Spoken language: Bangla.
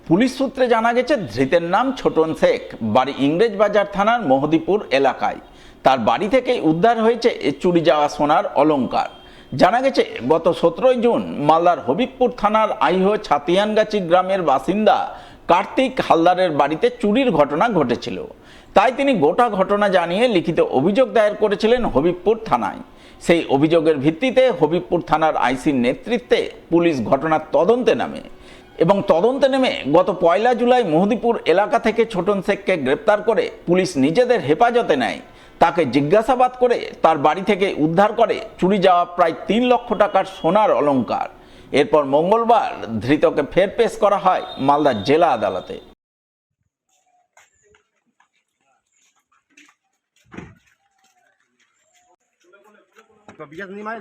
পুলিশ সূত্রে জানা গেছে, ধৃতের নাম ছোটন শেখ, বাড়ি ইংরেজবাজার থানার মোহদীপুর এলাকায়। তার বাড়ি থেকেই উদ্ধার হয়েছে চুরি যাওয়া সোনার অলংকার। জানা গেছে, গত 17 জুন মালদার হবিবপুর থানার আইহ ছাতিয়ানগাছি গ্রামের বাসিন্দা কার্তিক হালদারের বাড়িতে চুরির ঘটনা ঘটেছিল। তাই তিনি গোটা ঘটনা জানিয়ে লিখিত অভিযোগ দায়ের করেছিলেন হবিবপুর থানায়। সেই অভিযোগের ভিত্তিতে হবিবপুর থানার আইসির নেতৃত্বে পুলিশ ঘটনার তদন্তে নামে এবং তদন্তে নেমে গত 1 জুলাই মোহদীপুর এলাকা থেকে ছোটন শেখকে গ্রেপ্তার করে পুলিশ নিজেদের হেফাজতে নেয়। তাকে জিজ্ঞাসাবাদ করে তার বাড়ি থেকে উদ্ধার করে চুরি যাওয়া প্রায় 3 লক্ষ টাকার সোনার অলংকার। এরপর মঙ্গলবার ধৃতকে ফের পেশ করা হয় মালদা জেলা আদালতে। तो बिजनेस नहीं मारे